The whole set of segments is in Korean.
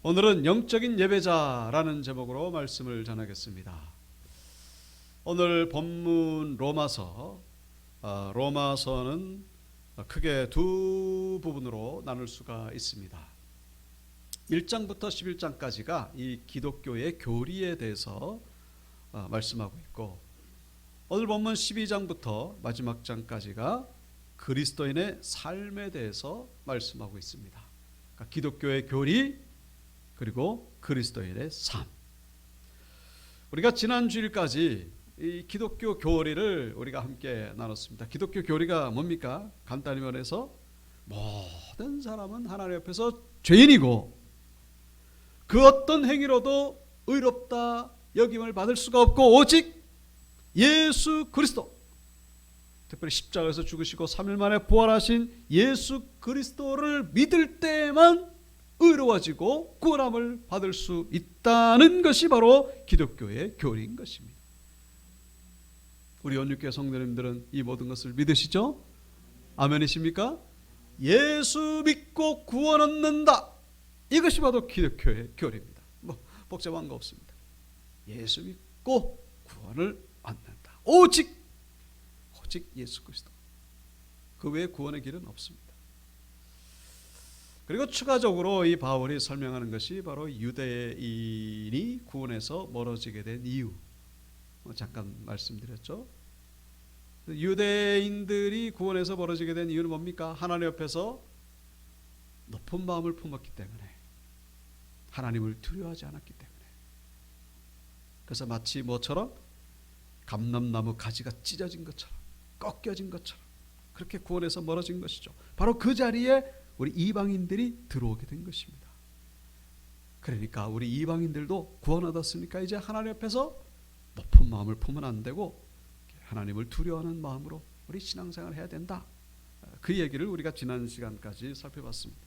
오늘은 영적인 예배자라는 제목으로 말씀을 전하겠습니다. 오늘 본문 로마서는 크게 두 부분으로 나눌 수가 있습니다. 1장부터 11장까지가 이 기독교의 교리에 대해서 말씀하고 있고, 오늘 본문 12장부터 마지막 장까지가 그리스도인의 삶에 대해서 말씀하고 있습니다. 그러니까 기독교의 교리 그리고 그리스도인의 삶. 우리가 지난 주일까지 이 기독교 교리를 우리가 함께 나눴습니다. 기독교 교리가 뭡니까? 간단히 말해서 모든 사람은 하나님 앞에서 죄인이고 그 어떤 행위로도 의롭다 여김을 받을 수가 없고 오직 예수 그리스도, 특별히 십자가에서 죽으시고 3일 만에 부활하신 예수 그리스도를 믿을 때만 의로워지고 구원함을 받을 수 있다는 것이 바로 기독교의 교리인 것입니다. 우리 온유교회 성도님들은 이 모든 것을 믿으시죠? 아멘이십니까? 예수 믿고 구원 얻는다, 이것이 바로 기독교의 교리입니다. 복잡한 거 없습니다. 예수 믿고 구원을 얻는다. 오직 예수 그리스도, 그 외에 구원의 길은 없습니다. 그리고 추가적으로 이 바울이 설명하는 것이 바로 유대인이 구원에서 멀어지게 된 이유, 잠깐 말씀드렸죠. 유대인들이 구원에서 멀어지게 된 이유는 뭡니까? 하나님 앞에서 높은 마음을 품었기 때문에, 하나님을 두려워하지 않았기 때문에. 그래서 마치 뭐처럼 감람나무 가지가 찢어진 것처럼, 꺾여진 것처럼 그렇게 구원에서 멀어진 것이죠. 바로 그 자리에 우리 이방인들이 들어오게 된 것입니다. 그러니까 우리 이방인들도 구원 얻었으니까 이제 하나님 앞에서 높은 마음을 품으면 안 되고 하나님을 두려워하는 마음으로 우리 신앙생활을 해야 된다. 그 얘기를 우리가 지난 시간까지 살펴봤습니다.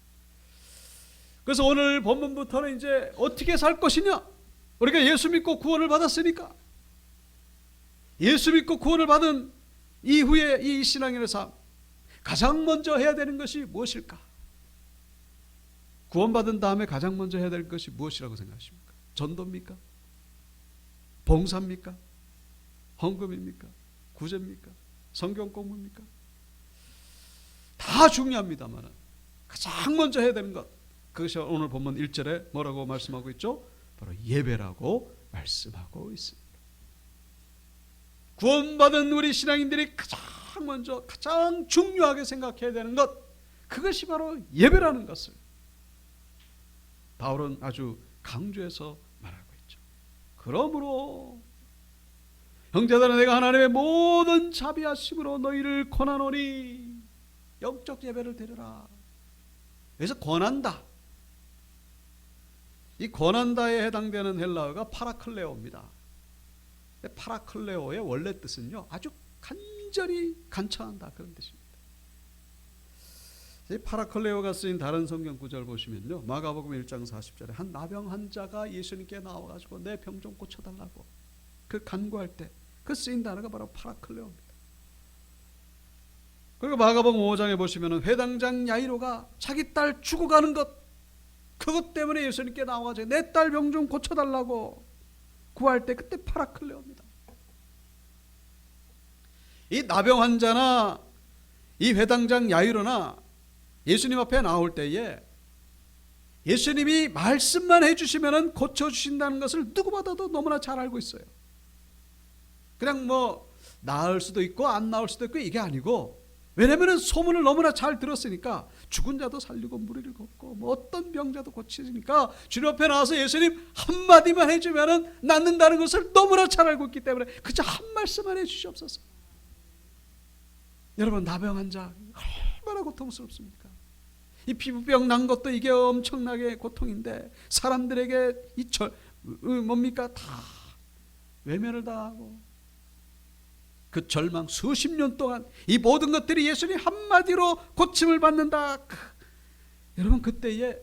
그래서 오늘 본문부터는 이제 어떻게 살 것이냐, 우리가 예수 믿고 구원을 받았으니까 예수 믿고 구원을 받은 이후에 이 신앙인의 삶, 가장 먼저 해야 되는 것이 무엇일까? 구원받은 다음에 가장 먼저 해야 될 것이 무엇이라고 생각하십니까? 전도입니까? 봉사입니까? 헌금입니까? 구제입니까? 성경 공부입니까? 다 중요합니다만 가장 먼저 해야 되는 것, 그것이 오늘 본문 1절에 뭐라고 말씀하고 있죠? 바로 예배라고 말씀하고 있습니다. 구원받은 우리 신앙인들이 가장 먼저 가장 중요하게 생각해야 되는 것, 그것이 바로 예배라는 것을 바울은 아주 강조해서 말하고 있죠. 그러므로 형제들아, 내가 하나님의 모든 자비하심으로 너희를 권하노니 영적 예배를 드려라. 그래서 권한다, 이 권한다에 해당되는 헬라어가 파라클레오입니다. 파라클레오의 원래 뜻은요, 아주 간절히 간청한다, 그런 뜻입니다. 이 파라클레오가 쓰인 다른 성경 구절 보시면요, 마가복음 1장 40절에 한 나병 환자가 예수님께 나와가지고 내 병 좀 고쳐달라고 그 간구할 때 그 쓰인 단어가 바로 파라클레오입니다. 그리고 마가복음 5장에 보시면은 회당장 야이로가 자기 딸 죽어가는 것, 그것 때문에 예수님께 나와가지고 내 딸 병 좀 고쳐달라고 구할 때 그때 파라클레오입니다. 이 나병 환자나 이 회당장 야이로나 예수님 앞에 나올 때에 예수님이 말씀만 해주시면 고쳐주신다는 것을 누구보다도 너무나 잘 알고 있어요. 그냥 나을 수도 있고 안 나을 수도 있고 이게 아니고, 왜냐하면 소문을 너무나 잘 들었으니까 죽은 자도 살리고 무리를 걷고 어떤 병자도 고치니까 주님 앞에 나와서 예수님 한마디만 해주면 낫는다는 것을 너무나 잘 알고 있기 때문에 그저 한 말씀만 해주시옵소서. 여러분, 나병 환자 얼마나 고통스럽습니까? 이 피부병 난 것도 이게 엄청나게 고통인데 사람들에게 뭡니까? 다 외면을 당하고 그 절망 수십 년 동안 이 모든 것들이 예수님 한마디로 고침을 받는다. 여러분, 그때에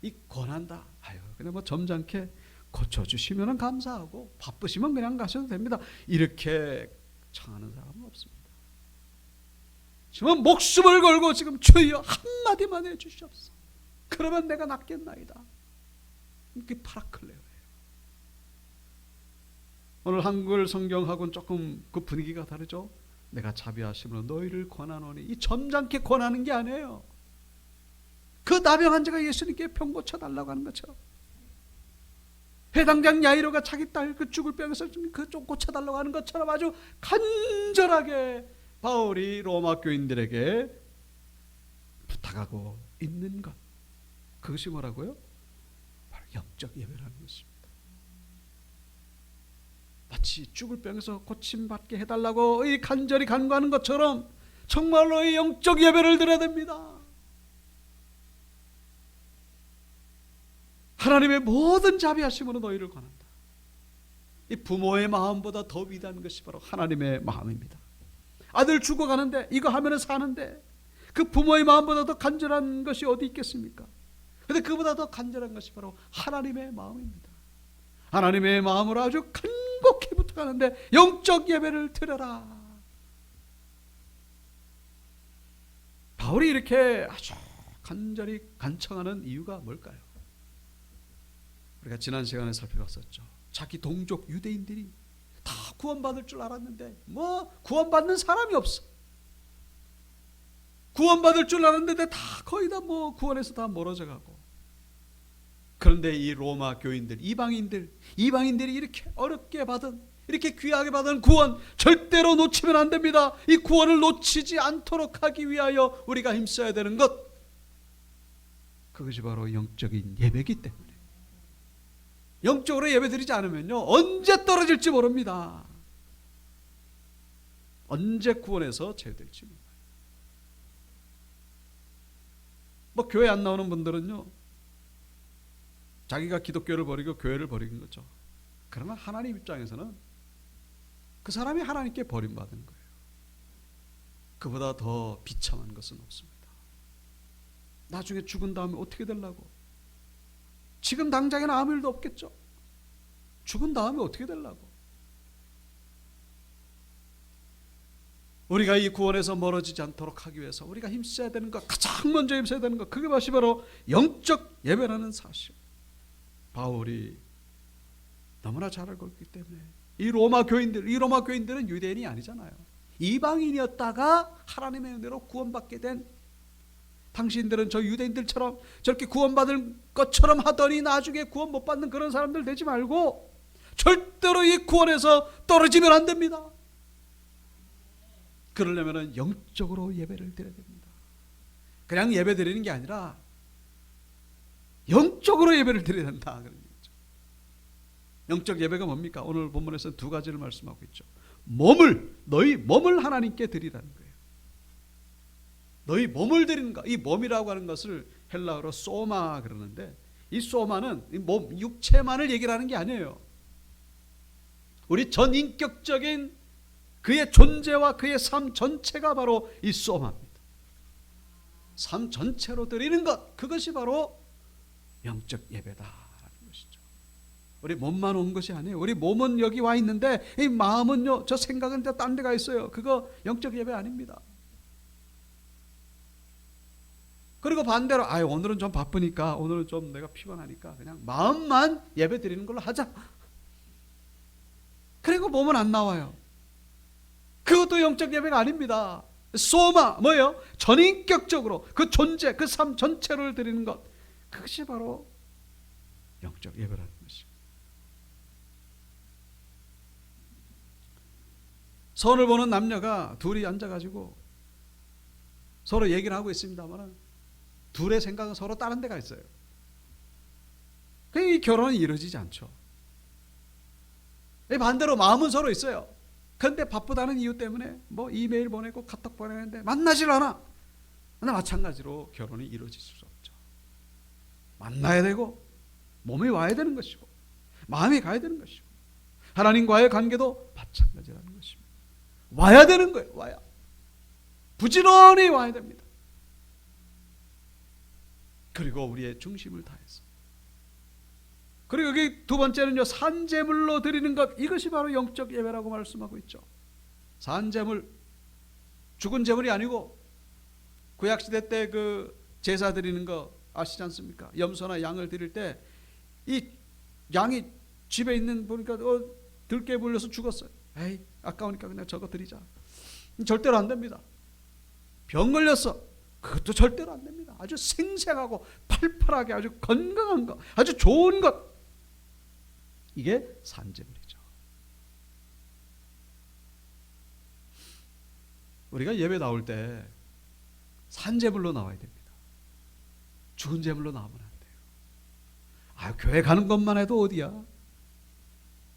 이 권한다, 그냥 점잖게 고쳐주시면 감사하고 바쁘시면 그냥 가셔도 됩니다, 이렇게 청하는 사람은 없습니다. 지금 목숨을 걸고 지금 주여 한마디만 해주시옵소서, 그러면 내가 낫겠나이다. 그게 파라클레오예요. 오늘 한글 성경하고는 조금 그 분위기가 다르죠. 내가 자비하심으로 너희를 권하노니, 이 점잖게 권하는 게 아니에요. 그 나병한 자가 예수님께 병 고쳐달라고 하는 것처럼, 회당장 야이로가 자기 딸 그 죽을 병에서 그 좀 고쳐달라고 하는 것처럼 아주 간절하게 바울이 로마 교인들에게 부탁하고 있는 것, 그것이 뭐라고요? 바로 영적 예배라는 것입니다. 마치 죽을 병에서 고침받게 해달라고 이 간절히 간구하는 것처럼 정말로 이 영적 예배를 드려야 됩니다. 하나님의 모든 자비하심으로 너희를 권한다. 이 부모의 마음보다 더 위대한 것이 바로 하나님의 마음입니다. 아들 죽어가는데, 이거 하면은 사는데, 그 부모의 마음보다 더 간절한 것이 어디 있겠습니까? 그런데 그보다 더 간절한 것이 바로 하나님의 마음입니다. 하나님의 마음으로 아주 간곡히 부탁하는데 영적 예배를 드려라. 바울이 이렇게 아주 간절히 간청하는 이유가 뭘까요? 우리가 지난 시간에 살펴봤었죠. 자기 동족 유대인들이 다 구원받을 줄 알았는데 뭐 구원받는 사람이 없어. 구원받을 줄 알았는데 다 거의 다 뭐 구원에서 다 멀어져 가고. 그런데 이 로마 교인들, 이방인들이 이렇게 어렵게 받은, 이렇게 귀하게 받은 구원 절대로 놓치면 안 됩니다. 이 구원을 놓치지 않도록 하기 위하여 우리가 힘써야 되는 것, 그것이 바로 영적인 예배이기 때문에, 영적으로 예배드리지 않으면요 언제 떨어질지 모릅니다. 언제 구원에서 제외될지 몰라요. 뭐 교회 안 나오는 분들은요 자기가 기독교를 버리고 교회를 버린 거죠. 그러나 하나님 입장에서는 그 사람이 하나님께 버림받은 거예요. 그보다 더 비참한 것은 없습니다. 나중에 죽은 다음에 어떻게 되려고? 지금 당장에는 아무 일도 없겠죠. 죽은 다음에 어떻게 되려고? 우리가 이 구원에서 멀어지지 않도록 하기 위해서 우리가 힘써야 되는 것, 가장 먼저 힘써야 되는 것, 그게 바로 영적 예배라는 사실. 바울이 너무나 잘 알고 있기 때문에 이 로마 교인들은 유대인이 아니잖아요. 이방인이었다가 하나님의 은혜로 구원받게 된, 당신들은 저 유대인들처럼 저렇게 구원받을 것처럼 하더니 나중에 구원 못 받는 그런 사람들 되지 말고 절대로 이 구원에서 떨어지면 안 됩니다. 그러려면 영적으로 예배를 드려야 됩니다. 그냥 예배 드리는 게 아니라 영적으로 예배를 드려야 된다. 그런 얘기죠. 영적 예배가 뭡니까? 오늘 본문에서는 두 가지를 말씀하고 있죠. 너희 몸을 하나님께 드리라는 거예요. 너희 몸을 드리는 것, 이 몸이라고 하는 것을 헬라어로 소마 그러는데, 이 소마는 이 몸, 육체만을 얘기를 하는 게 아니에요. 우리 전인격적인 그의 존재와 그의 삶 전체가 바로 이 소마입니다. 삶 전체로 드리는 것, 그것이 바로 영적 예배다라는 것이죠. 우리 몸만 온 것이 아니에요. 우리 몸은 여기 와 있는데 이 마음은요, 저 생각은 딴 데 가 있어요. 그거 영적 예배 아닙니다. 그리고 반대로 오늘은 좀 바쁘니까, 오늘은 좀 내가 피곤하니까 그냥 마음만 예배 드리는 걸로 하자. 그리고 몸은 안 나와요. 그것도 영적 예배가 아닙니다. 소마 뭐예요? 전인격적으로 그 존재, 그 삶 전체를 드리는 것, 그것이 바로 영적 예배라는 것입니다. 선을 보는 남녀가 둘이 앉아가지고 서로 얘기를 하고 있습니다만 둘의 생각은 서로 다른 데가 있어요. 이 결혼은 이루어지지 않죠. 반대로 마음은 서로 있어요. 그런데 바쁘다는 이유 때문에 뭐 이메일 보내고 카톡 보내는데 만나질 않아. 근데 마찬가지로 결혼이 이루어질 수 없죠. 만나야 되고 몸이 와야 되는 것이고 마음이 가야 되는 것이고, 하나님과의 관계도 마찬가지라는 것입니다. 와야 되는 거예요. 와야. 부지런히 와야 됩니다. 그리고 우리의 중심을 다해서. 그리고 여기 두 번째는요, 산제물로 드리는 것, 이것이 바로 영적 예배라고 말씀하고 있죠. 산제물, 죽은 제물이 아니고 구약시대 때 그 제사 드리는 거 아시지 않습니까? 염소나 양을 드릴 때 이 양이 집에 있는 보니까 들깨 물려서 죽었어요. 에이, 아까우니까 그냥 저거 드리자. 절대로 안 됩니다. 병 걸렸어. 그것도 절대로 안 됩니다. 아주 생생하고 팔팔하게 아주 건강한 것, 아주 좋은 것, 이게 산제물이죠. 우리가 예배 나올 때 산제물로 나와야 됩니다. 죽은 제물로 나오면 안 돼요. 아, 교회 가는 것만 해도 어디야?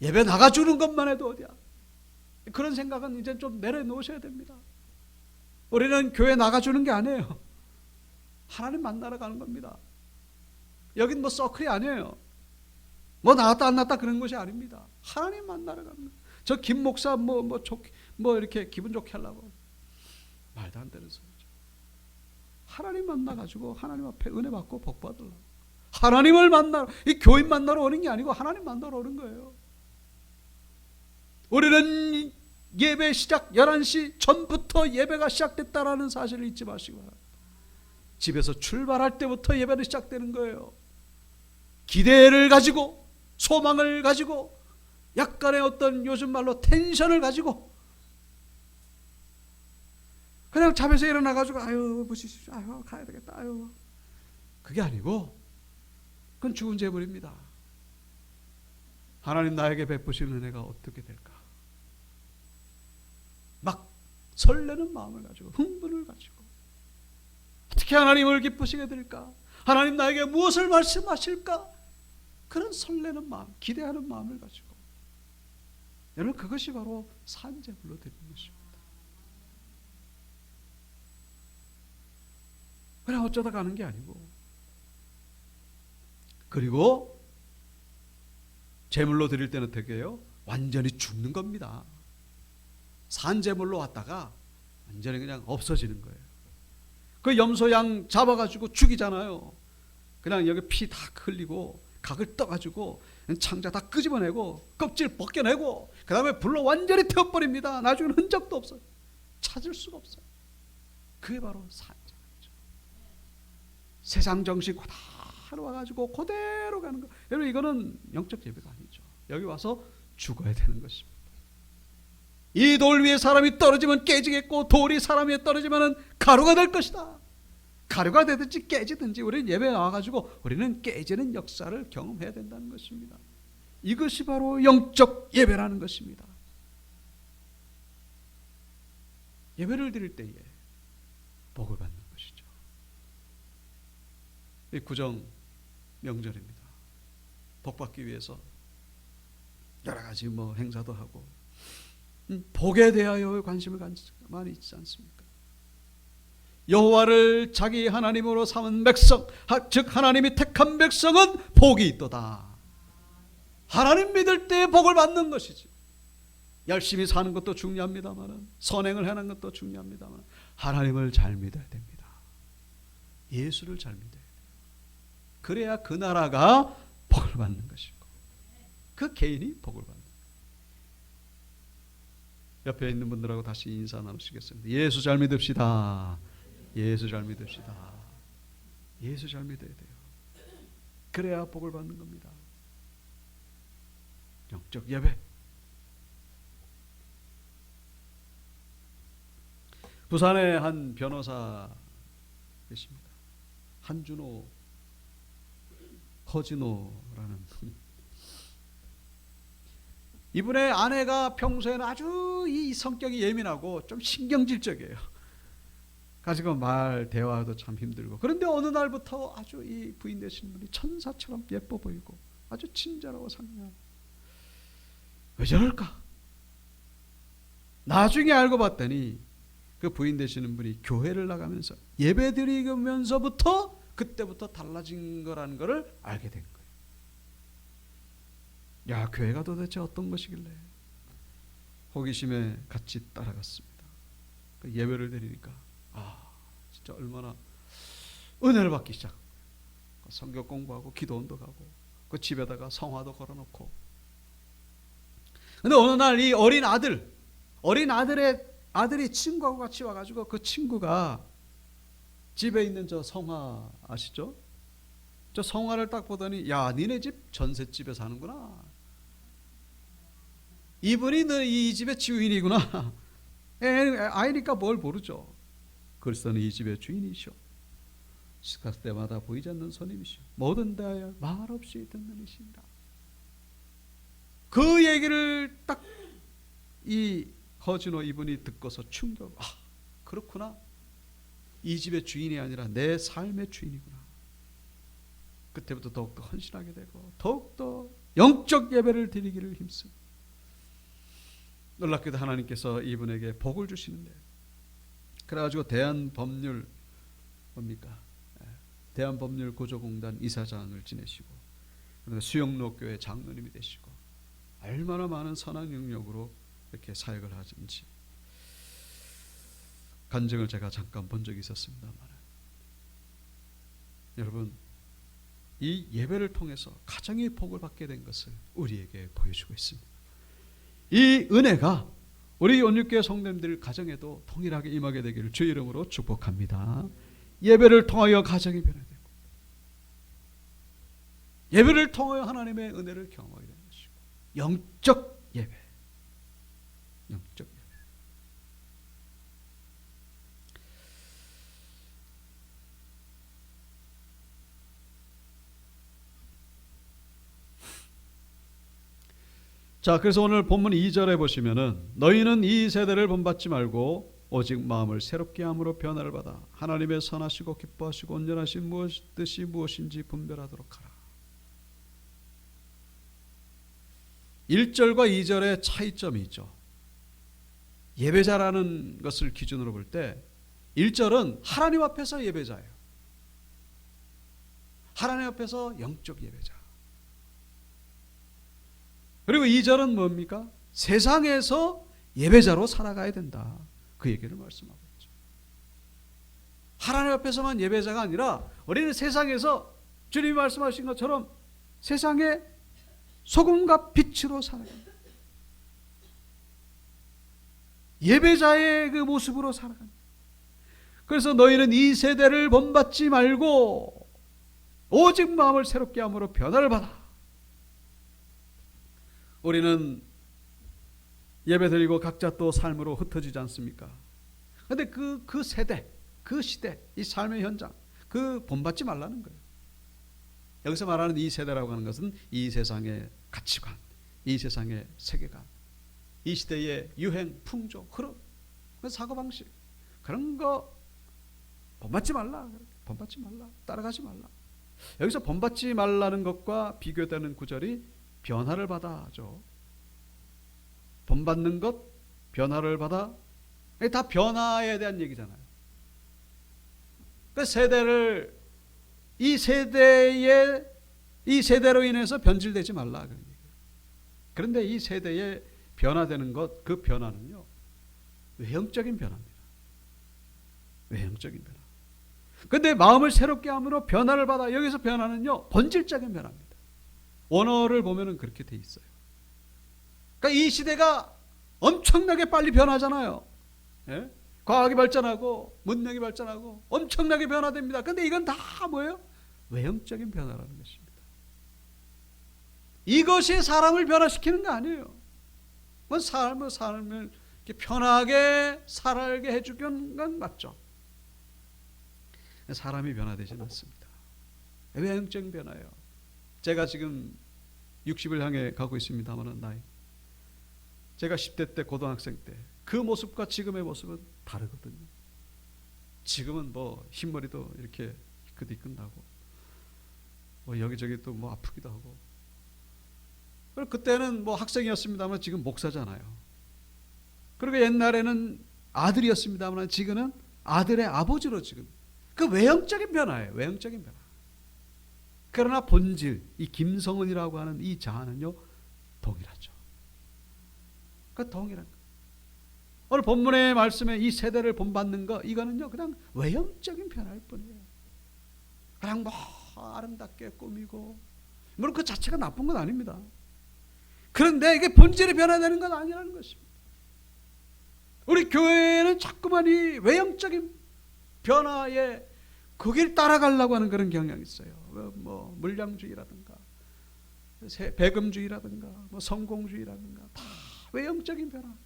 예배 나가주는 것만 해도 어디야? 그런 생각은 이제 좀 내려놓으셔야 됩니다. 우리는 교회 나가주는 게 아니에요. 하나님 만나러 가는 겁니다. 여긴 뭐 서클이 아니에요. 뭐 나왔다 안 나왔다 그런 것이 아닙니다. 하나님 만나러 가는 거예요. 저 김 목사 뭐 이렇게 기분 좋게 하려고 말도 안 되는 소리죠. 하나님 만나가지고 하나님 앞에 은혜 받고 복 받으려고. 하나님을 만나러, 이 교인 만나러 오는 게 아니고 하나님 만나러 오는 거예요. 우리는 예배 시작 11시 전부터 예배가 시작됐다라는 사실을 잊지 마시기 바랍니다. 집에서 출발할 때부터 예배는 시작되는 거예요. 기대를 가지고, 소망을 가지고, 약간의 어떤 요즘 말로 텐션을 가지고 그냥 잠에서 일어나가지고 아유 보시십시오, 아유 가야 되겠다, 아유, 그게 아니고 그건 죽은 제물입니다. 하나님 나에게 베푸시는 은혜가 어떻게 될까? 막 설레는 마음을 가지고, 흥분을 가지고, 어떻게 하나님을 기쁘시게 될까? 하나님 나에게 무엇을 말씀하실까? 그런 설레는 마음, 기대하는 마음을 가지고, 여러분, 그것이 바로 산제물로 드리는 것입니다. 그냥 어쩌다 가는 게 아니고, 그리고 제물로 드릴 때는 어떻게 해요? 완전히 죽는 겁니다. 산제물로 왔다가 완전히 그냥 없어지는 거예요. 그 염소양 잡아가지고 죽이잖아요. 그냥 여기 피 다 흘리고 각을 떠가지고 창자 다 끄집어내고 껍질 벗겨내고 그 다음에 불로 완전히 태워버립니다. 나중에는 흔적도 없어요. 찾을 수가 없어요. 그게 바로 산제물이죠. 세상 정신 그대로 와가지고 그대로 가는 거. 여러분, 이거는 영적 예배가 아니죠. 여기 와서 죽어야 되는 것입니다. 이 돌 위에 사람이 떨어지면 깨지겠고 돌이 사람 위에 떨어지면 가루가 될 것이다. 가루가 되든지 깨지든지 우리는 예배에 나와가지고 우리는 깨지는 역사를 경험해야 된다는 것입니다. 이것이 바로 영적 예배라는 것입니다. 예배를 드릴 때에 복을 받는 것이죠. 이 구정 명절입니다. 복 받기 위해서 여러 가지 뭐 행사도 하고 복에 대하여 관심을 많이 있지 않습니까? 여호와를 자기 하나님으로 삼은 백성, 즉 하나님이 택한 백성은 복이 있도다. 하나님 믿을 때 복을 받는 것이지. 열심히 사는 것도 중요합니다만, 선행을 하는 것도 중요합니다만, 하나님을 잘 믿어야 됩니다. 예수를 잘 믿어야 돼요. 그래야 그 나라가 복을 받는 것이고 그 개인이 복을 받는 거예요. 옆에 있는 분들하고 다시 인사 나누시겠습니다. 예수 잘 믿읍시다. 예수 잘 믿읍시다. 예수 잘 믿어야 돼요. 그래야 복을 받는 겁니다. 영적 예배. 부산에 한 변호사 계십니다. 한준호, 허진호라는 분. 이분의 아내가 평소에는 아주 이 성격이 예민하고 좀 신경질적이에요. 가지고 말 대화도 참 힘들고, 그런데 어느 날부터 아주 이 부인 되신 분이 천사처럼 예뻐 보이고 아주 친절하고 상냥하고, 왜 저럴까? 나중에 알고 봤더니 그 부인 되시는 분이 교회를 나가면서 예배 드리면서부터 그때부터 달라진 거라는 것을 알게 된 거예요. 야, 교회가 도대체 어떤 것이길래? 호기심에 같이 따라갔습니다. 그 예배를 드리니까 진짜 얼마나 은혜를 받기 시작한 거예요. 성경 공부하고 기도원도 가고 그 집에다가 성화도 걸어놓고. 근데 어느 날 이 어린 아들이 친구하고 같이 와가지고 그 친구가 집에 있는 저 성화 아시죠? 저 성화를 딱 보더니 야 니네 집 전셋집에 사는구나. 이분이 이 집의 주인이구나. 아이니까 뭘 모르죠. 글쎄는 이 집의 주인이시오. 식사 때마다 보이지 않는 손님이시오. 모든 대하여 말없이 듣는 이시니라. 그 얘기를 딱 이 허진호 이분이 듣고서 충격. 아 그렇구나. 이 집의 주인이 아니라 내 삶의 주인이구나. 그때부터 더욱더 헌신하게 되고 더욱더 영적 예배를 드리기를 힘쓰고, 놀랍게도 하나님께서 이분에게 복을 주시는데, 그래가지고 대한법률 뭡니까? 대한법률구조공단 이사장을 지내시고, 그리고 수영로교회 장로님이 되시고, 얼마나 많은 선한 영역으로 이렇게 사역을 하신지 간증을 제가 잠깐 본 적이 있었습니다만, 여러분 이 예배를 통해서 가정의 복을 받게 된 것을 우리에게 보여주고 있습니다. 이 은혜가 우리 온유교회 성도님들 가정에도 동일하게 임하게 되기를 주의 이름으로 축복합니다. 예배를 통하여 가정이 변화되고, 예배를 통하여 하나님의 은혜를 경험하게 되는 것이고, 영적 예배, 영적 예배. 자, 그래서 오늘 본문 2절에 보시면은 너희는 이 세대를 본받지 말고 오직 마음을 새롭게 함으로 변화를 받아 하나님의 선하시고 기뻐하시고 온전하신 뜻이 무엇인지 분별하도록 하라. 1절과 2절의 차이점이 있죠. 예배자라는 것을 기준으로 볼 때 1절은 하나님 앞에서 예배자예요. 하나님 앞에서 영적 예배자. 그리고 2절은 뭡니까? 세상에서 예배자로 살아가야 된다. 그 얘기를 말씀하고 있죠. 하나님 앞에서만 예배자가 아니라 우리는 세상에서 주님이 말씀하신 것처럼 세상의 소금과 빛으로 살아간다. 예배자의 그 모습으로 살아간다. 그래서 너희는 이 세대를 본받지 말고 오직 마음을 새롭게 함으로 변화를 받아. 우리는 예배드리고 각자 또 삶으로 흩어지지 않습니까? 그런데 그 세대, 그 시대, 이 삶의 현장, 그 본받지 말라는 거예요. 여기서 말하는 이 세대라고 하는 것은 이 세상의 가치관, 이 세상의 세계관, 이 시대의 유행, 풍조, 흐름, 사고방식, 그런 거 본받지 말라, 본받지 말라, 따라가지 말라. 여기서 본받지 말라는 것과 비교되는 구절이 변화를 받아죠. 본받는 것, 변화를 받아, 다 변화에 대한 얘기잖아요. 그 세대를 이 세대로 인해서 변질되지 말라 그런 얘기예요. 그런데 이 세대에 변화되는 것, 그 변화는요 외형적인 변화입니다. 외형적인 변화. 그런데 마음을 새롭게 함으로 변화를 받아. 여기서 변화는요 본질적인 변화입니다. 원어를 보면은 그렇게 돼 있어요. 그러니까 이 시대가 엄청나게 빨리 변하잖아요. 예? 과학이 발전하고 문명이 발전하고 엄청나게 변화됩니다. 그런데 이건 다 뭐예요? 외형적인 변화라는 것입니다. 이것이 사람을 변화시키는 거 아니에요. 삶을 이렇게 편하게 살게 해주는 건 맞죠. 사람이 변화되지는 않습니다. 외형적인 변화예요. 제가 지금 60을 향해 가고 있습니다만 나이. 제가 10대 때 고등학생 때 그 모습과 지금의 모습은 다르거든요. 지금은 뭐 흰머리도 이렇게 희끗희끗나고 뭐 여기저기 또 뭐 아프기도 하고. 그때는 뭐 학생이었습니다만 지금 목사잖아요. 그리고 옛날에는 아들이었습니다만 지금은 아들의 아버지로 지금. 그 외형적인 변화예요. 외형적인 변화. 그러나 본질, 이 김성은이라고 하는 이 자아는요 동일하죠. 그 동일한 거. 오늘 본문의 말씀에 이 세대를 본받는 거, 이거는요 그냥 외형적인 변화일 뿐이에요. 그냥 뭐 아름답게 꾸미고, 물론 그 자체가 나쁜 건 아닙니다. 그런데 이게 본질이 변화되는 건 아니라는 것입니다. 우리 교회는 자꾸만 이 외형적인 변화에 거길 따라가려고 하는 그런 경향이 있어요. 뭐 물량주의라든가 배금주의라든가 뭐 성공주의라든가 다 외형적인 변화.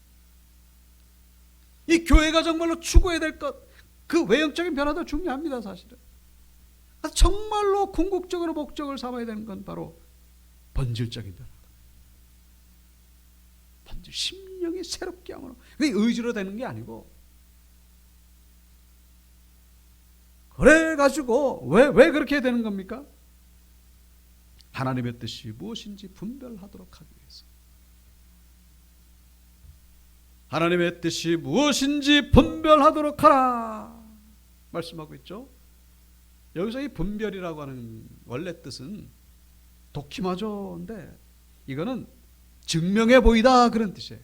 이 교회가 정말로 추구해야 될 것, 그 외형적인 변화도 중요합니다. 사실은 정말로 궁극적으로 목적을 삼아야 되는 건 바로 본질적인 변화. 본질, 심령이 새롭게 함으로. 그게 의지로 되는 게 아니고. 그래가지고 왜 그렇게 되는 겁니까? 하나님의 뜻이 무엇인지 분별하도록 하기 위해서. 하나님의 뜻이 무엇인지 분별하도록 하라 말씀하고 있죠. 여기서 이 분별이라고 하는 원래 뜻은 도키마조인데 이거는 증명해 보이다 그런 뜻이에요.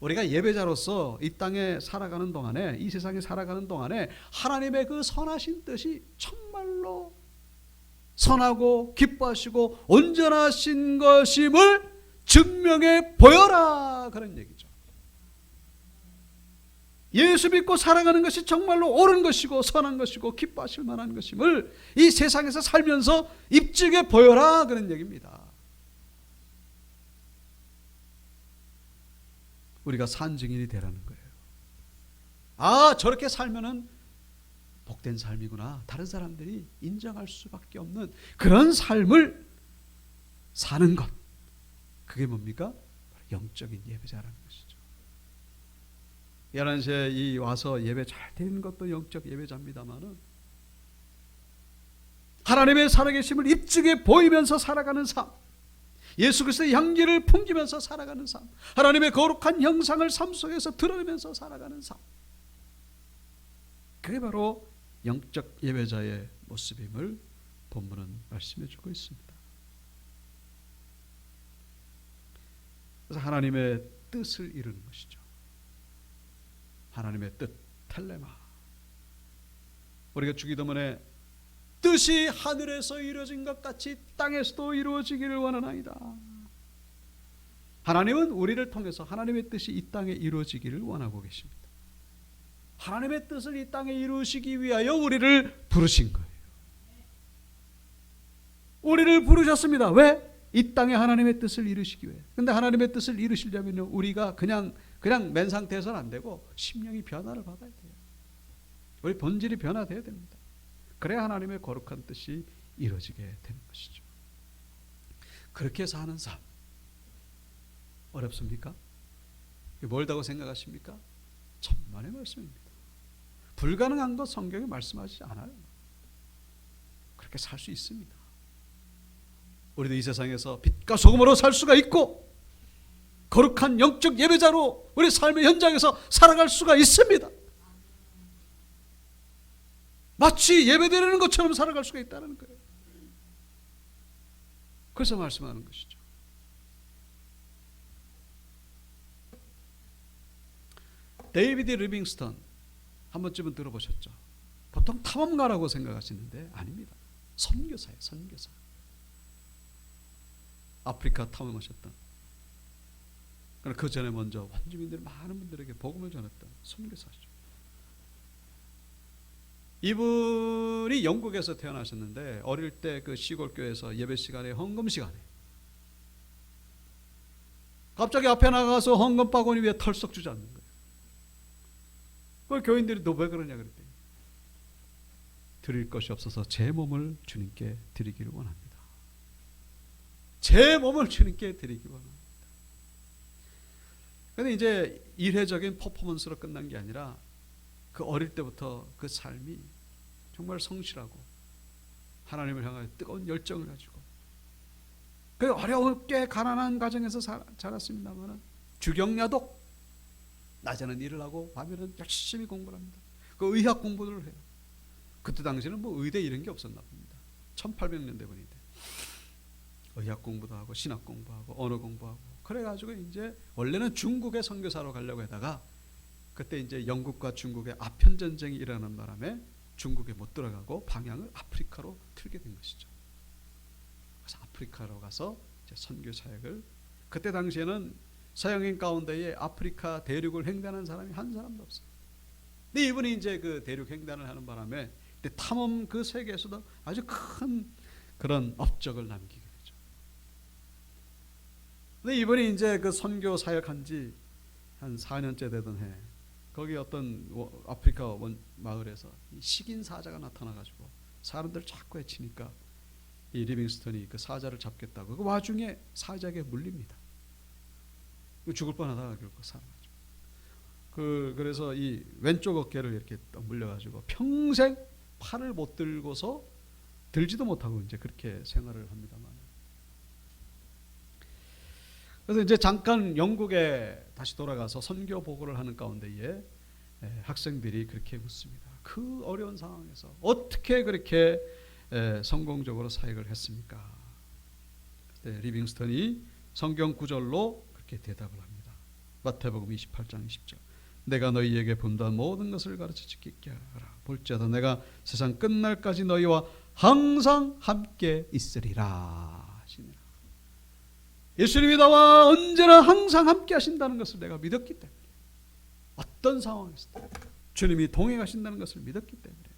우리가 예배자로서 이 땅에 살아가는 동안에, 이 세상에 살아가는 동안에 하나님의 그 선하신 뜻이 정말로 선하고 기뻐하시고 온전하신 것임을 증명해 보여라 그런 얘기죠. 예수 믿고 살아가는 것이 정말로 옳은 것이고 선한 것이고 기뻐하실 만한 것임을 이 세상에서 살면서 입증해 보여라 그런 얘기입니다. 우리가 산 증인이 되라는 거예요. 아, 저렇게 살면은 복된 삶이구나. 다른 사람들이 인정할 수밖에 없는 그런 삶을 사는 것. 그게 뭡니까? 영적인 예배자라는 것이죠. 11시에 이 와서 예배 잘 드리는 것도 영적 예배자입니다만은 하나님의 살아계심을 입증해 보이면서 살아가는 삶, 예수 그리스도의 향기를 풍기면서 살아가는 삶, 하나님의 거룩한 형상을 삶 속에서 드러내면서 살아가는 삶, 그게 바로 영적 예배자의 모습임을 본문은 말씀해 주고 있습니다. 그래서 하나님의 뜻을 이루는 것이죠. 하나님의 뜻, 텔레마. 우리가 주기도문에 뜻이 하늘에서 이루어진 것 같이 땅에서도 이루어지기를 원하나이다. 하나님은 우리를 통해서 하나님의 뜻이 이 땅에 이루어지기를 원하고 계십니다. 하나님의 뜻을 이 땅에 이루시기 위하여 우리를 부르신 거예요. 우리를 부르셨습니다. 왜? 이 땅에 하나님의 뜻을 이루시기 위해. 근데 하나님의 뜻을 이루시려면 우리가 그냥 맨 상태에서는 안 되고 심령이 변화를 받아야 돼요. 우리 본질이 변화돼야 됩니다. 그래야 하나님의 거룩한 뜻이 이루어지게 되는 것이죠. 그렇게 사는 삶 어렵습니까? 멀다고 생각하십니까? 천만의 말씀입니다. 불가능한 것 성경에 말씀하지 않아요. 그렇게 살 수 있습니다. 우리도 이 세상에서 빛과 소금으로 살 수가 있고 거룩한 영적 예배자로 우리 삶의 현장에서 살아갈 수가 있습니다. 마치 예배드리는 것처럼 살아갈 수가 있다는 거예요. 그래서 말씀하는 것이죠. 데이비드 리빙스턴 한 번쯤은 들어보셨죠? 보통 탐험가라고 생각하시는데 아닙니다. 선교사예요. 선교사. 아프리카 탐험하셨던, 그 전에 먼저 원주민들 많은 분들에게 복음을 전했던 선교사죠. 이분이 영국에서 태어나셨는데 어릴 때 그 시골 교회에서 예배 시간에 헌금 시간에 갑자기 앞에 나가서 헌금 바구니 위에 털썩 주저앉는 거예요. 그 교인들이 너 왜 그러냐 그랬더니 드릴 것이 없어서 제 몸을 주님께 드리기를 원합니다. 제 몸을 주님께 드리기 원합니다. 그런데 이제 일회적인 퍼포먼스로 끝난 게 아니라 그 어릴 때부터 그 삶이 정말 성실하고 하나님을 향하여 뜨거운 열정을 가지고 그 어렵게 가난한 가정에서 자랐습니다만 주경야독, 낮에는 일을 하고 밤에는 열심히 공부를 합니다. 그 의학 공부를 해요. 그때 당시에는 뭐 의대 이런 게 없었나 봅니다. 1800년대 분인데 의학 공부도 하고 신학 공부하고 언어 공부하고 그래가지고 이제 원래는 중국에 선교사로 가려고 하다가 그때 이제 영국과 중국의 아편 전쟁이 일어나는 바람에 중국에 못 들어가고 방향을 아프리카로 틀게 된 것이죠. 그래서 아프리카로 가서 이제 선교 사역을, 그때 당시에는 서양인 가운데에 아프리카 대륙을 횡단한 사람이 한 사람도 없어요. 근데 이분이 이제 그 대륙 횡단을 하는 바람에 탐험 그 세계에서도 아주 큰 그런 업적을 남기게 되죠. 근데 이분이 이제 그 선교 사역한 지 한 4년째 되던 해, 거기 어떤 아프리카 마을에서 식인 사자가 나타나가지고 사람들 자꾸 해치니까 이 리빙스턴이 그 사자를 잡겠다고 그 와중에 사자에게 물립니다. 죽을 뻔하다가 결국 살아나죠. 그래서 이 왼쪽 어깨를 이렇게 딱 물려가지고 평생 팔을 못 들고서 들지도 못하고 이제 그렇게 생활을 합니다만. 그래서 이제 잠깐 영국에 다시 돌아가서 선교 보고를 하는 가운데에 학생들이 그렇게 묻습니다. 그 어려운 상황에서 어떻게 그렇게 성공적으로 사역을 했습니까? 그때 리빙스턴이 성경 구절로 그렇게 대답을 합니다. 마태복음 28장 20절. 내가 너희에게 분부한 모든 것을 가르쳐 지키게 하라. 볼지어다 내가 세상 끝날까지 너희와 항상 함께 있으리라 하시니라. 예수님이 나와 언제나 항상 함께 하신다는 것을 내가 믿었기 때문에, 어떤 상황에서도 주님이 동행하신다는 것을 믿었기 때문에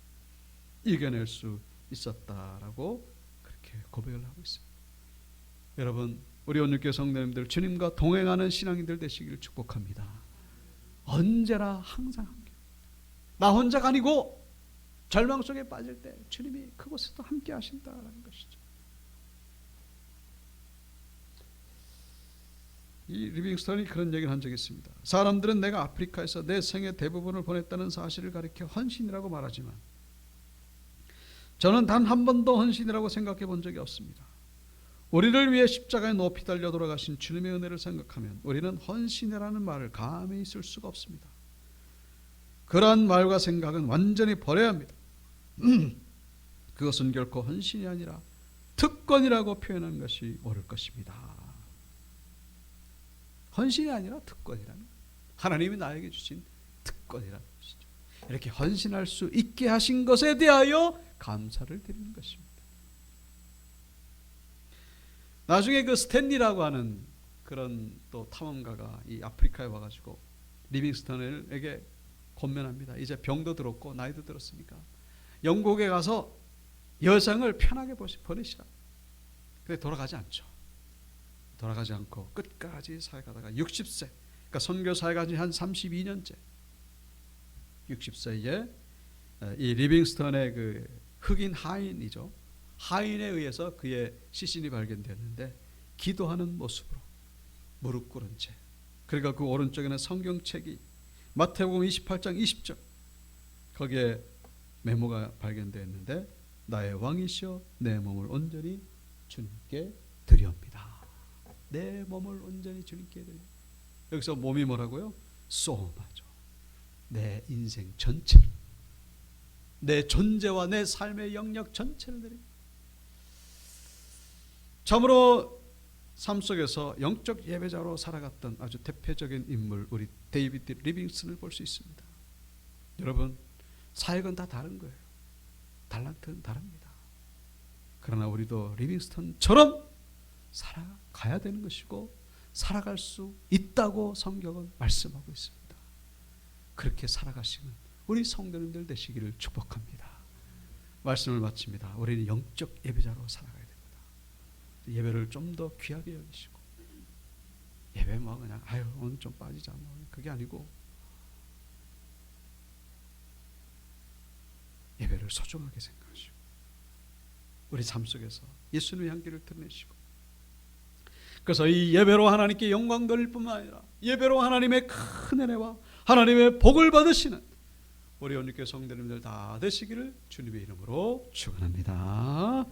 이겨낼 수 있었다라고 그렇게 고백을 하고 있습니다. 여러분, 우리 온누교회 성도님들 주님과 동행하는 신앙인들 되시기를 축복합니다. 언제나 항상 함께, 나 혼자가 아니고 절망 속에 빠질 때 주님이 그곳에서 함께 하신다라는 것이죠. 이 리빙스턴이 그런 얘기를 한 적이 있습니다. 사람들은 내가 아프리카에서 내 생의 대부분을 보냈다는 사실을 가리켜 헌신이라고 말하지만 저는 단 한 번도 헌신이라고 생각해 본 적이 없습니다. 우리를 위해 십자가에 높이 달려 돌아가신 주님의 은혜를 생각하면 우리는 헌신이라는 말을 감히 쓸 수가 없습니다. 그러한 말과 생각은 완전히 버려야 합니다. 그것은 결코 헌신이 아니라 특권이라고 표현하는 것이 옳을 것입니다. 헌신이 아니라 특권이라는, 하나님이 나에게 주신 특권이라는 것이죠. 이렇게 헌신할 수 있게 하신 것에 대하여 감사를 드리는 것입니다. 나중에 그 스탠리라고 하는 그런 또 탐험가가 이 아프리카에 와가지고 리빙스턴에게 권면합니다. 이제 병도 들었고 나이도 들었으니까 영국에 가서 여성을 편하게 보내시라. 근데 돌아가지 않죠. 돌아가지 않고 끝까지 사역하다가 60세, 그러니까 선교 사역한 지 한 32년째, 60세에 이 리빙스턴의 그 흑인 하인이죠. 하인에 의해서 그의 시신이 발견되었는데 기도하는 모습으로 무릎 꿇은 채, 그러니까 그 오른쪽에는 성경책이 마태복음 28장 20절, 거기에 메모가 발견되었는데 나의 왕이시여 내 몸을 온전히 주님께 드리옵니다. 내 몸을 온전히 주님께 드려. 여기서 몸이 뭐라고요? 소마죠. 내 인생 전체를, 내 존재와 내 삶의 영역 전체를 드려. 참으로 삶 속에서 영적 예배자로 살아갔던 아주 대표적인 인물, 우리 데이비드 리빙스턴을 볼 수 있습니다. 여러분, 사역은 다 다른 거예요. 달란트는 다릅니다. 그러나 우리도 리빙스턴처럼 살아가야 되는 것이고 살아갈 수 있다고 성경은 말씀하고 있습니다. 그렇게 살아가시는 우리 성도님들 되시기를 축복합니다. 말씀을 마칩니다. 우리는 영적 예배자로 살아가야 됩니다. 예배를 좀 더 귀하게 여기시고, 예배 뭐 그냥 아유 오늘 좀 빠지자 뭐 그게 아니고 예배를 소중하게 생각하시고 우리 삶 속에서 예수님의 향기를 드러내시고, 그래서 이 예배로 하나님께 영광 돌릴 뿐만 아니라 예배로 하나님의 큰 은혜와 하나님의 복을 받으시는 우리 온누교회 성도님들 다 되시기를 주님의 이름으로 축원합니다.